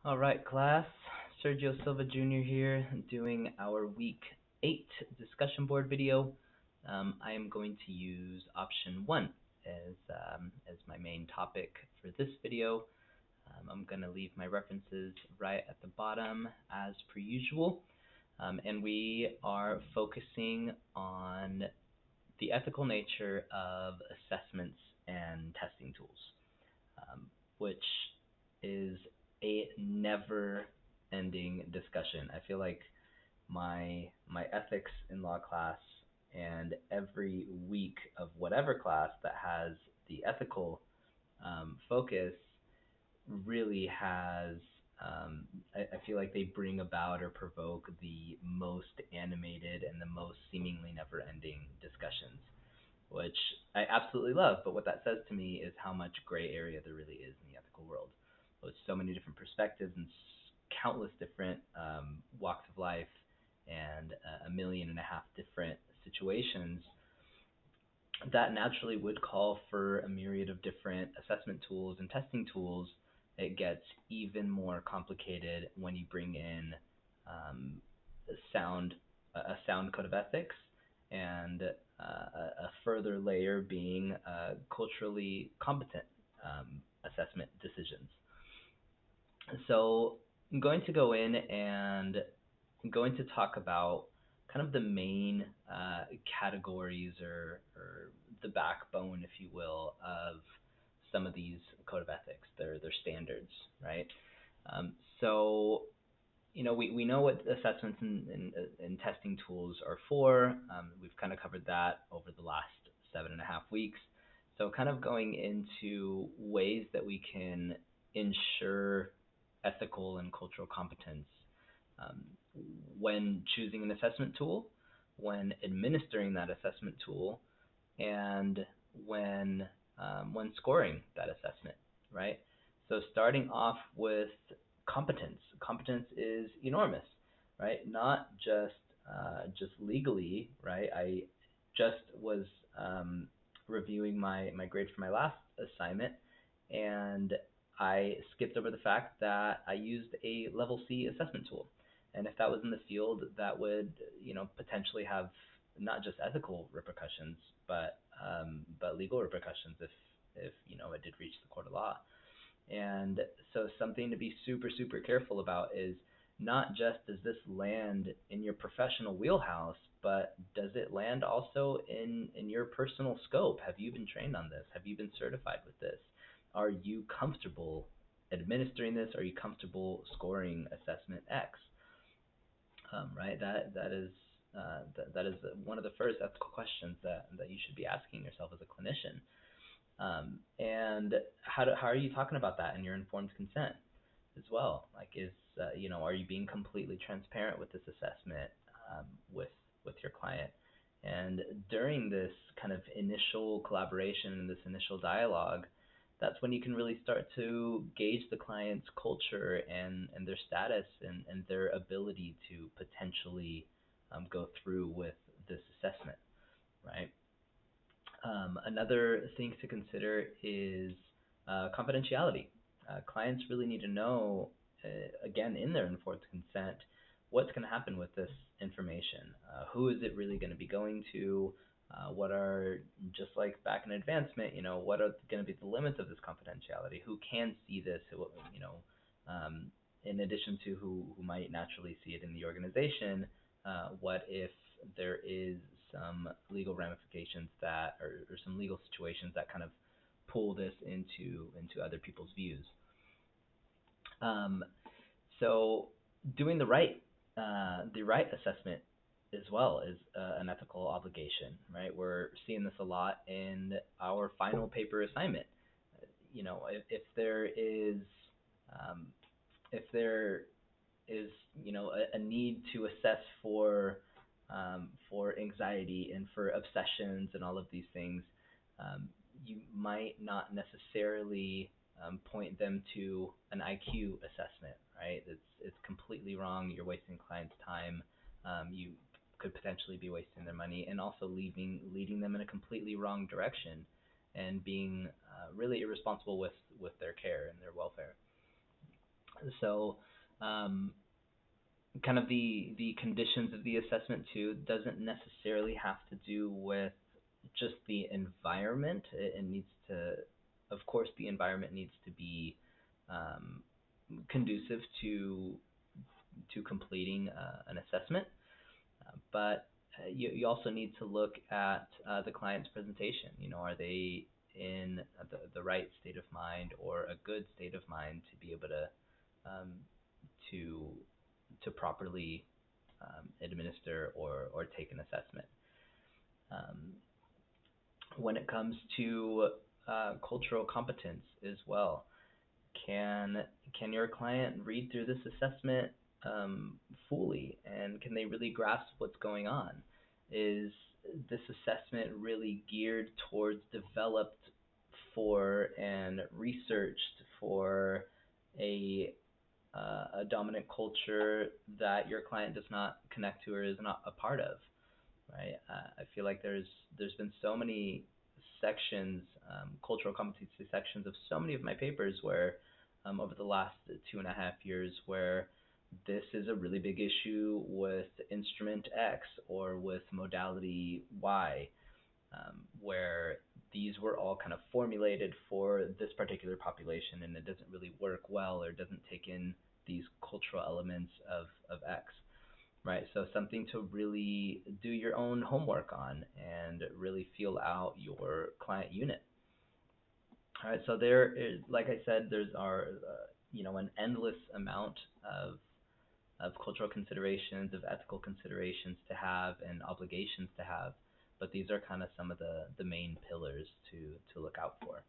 All right, class. Sergio Silva Jr. here, doing our week 8 discussion board video. I am going to use option 1 as my main topic for this video. I'm going to leave my references right at the bottom as per usual. And we are focusing on the ethical nature of assessments and testing tools, which is a never-ending discussion. I feel like my ethics in law class and every week of whatever class that has the ethical focus really has. I feel like they bring about or provoke the most animated and the most seemingly never-ending discussions, which I absolutely love. But what that says to me is how much gray area there really is in the ethical world, with so many different perspectives and countless different walks of life and a million and a half different situations that naturally would call for a myriad of different assessment tools and testing tools. It gets even more complicated when you bring in um, sound a sound code of ethics and a further layer being culturally competent assessment decisions. So I'm going to go in and I'm going to talk about kind of the main categories or the backbone, if you will, of some of these code of ethics, their standards, right? Um, so we know what assessments and testing tools are for. We've kind of covered that over the last 7.5 weeks. So kind of going into ways that we can ensure ethical and cultural competence um, when choosing an assessment tool, when administering that assessment tool, and when scoring that assessment, right? So starting off with competence. Competence is enormous, right? Not just legally, right? I just was reviewing my grade for my last assignment, and I skipped over the fact that I used a level C assessment tool. And if that was in the field, that would, potentially have not just ethical repercussions, but legal repercussions if it did reach the court of law. And so something to be super super careful about is not just does this land in your professional wheelhouse, but does it land also in your personal scope? Have you been trained on this? Have you been certified with this? Are you comfortable administering this? Are you comfortable scoring assessment X? Right? That is one of the first ethical questions that you should be asking yourself as a clinician. And how are you talking about that in your informed consent as well? Like, are you being completely transparent with this assessment um, with with your client? And during this kind of initial collaboration and this initial dialogue, that's when you can really start to gauge the client's culture and their status and their ability to potentially go through with this assessment, right? Another thing to consider is confidentiality. Clients really need to know, again, in their informed consent, what's going to happen with this information. Who is it really going to be going to? What are, just like back in advancement, what are going to be the limits of this confidentiality? Who can see this? Um, in addition to who might naturally see it in the organization, what if there is some legal ramifications or some legal situations that kind of pull this into other people's views. Um, so doing the right assessment as well is an ethical obligation, right? We're seeing this a lot in our final paper assignment. If there is um, if there is a need to assess for anxiety and for obsessions and all of these things, you might not necessarily point them to an IQ assessment, right? It's completely wrong. You're wasting clients' time. You could potentially be wasting their money and also leading them in a completely wrong direction and being really irresponsible with their care and their welfare. So, um, kind of the conditions of the assessment too doesn't necessarily have to do with just the environment. It needs to, of course, the environment needs to be um, conducive to completing an assessment, but you also need to look at the client's presentation. Are they in the right state of mind or a good state of mind to be able um, to properly administer or take an assessment. Um, when it comes to cultural competence as well, can can your client read through this assessment um, fully, and can they really grasp what's going on? Is this assessment really geared towards developed for and researched for a a dominant culture that your client does not connect to or is not a part of, right? I feel like there's been so many sections, cultural competency sections of so many of my papers where over the last 2.5 years where this is a really big issue with instrument X or with modality Y, where these were all kind of formulated for this particular population and it doesn't really work well or doesn't take in these cultural elements of X, right? So something to really do your own homework on and really feel out your client unit. All right, so there is, like I said, there's an endless amount of cultural considerations, of ethical considerations to have, and obligations to have. But these are kind of some of the main pillars to look out for.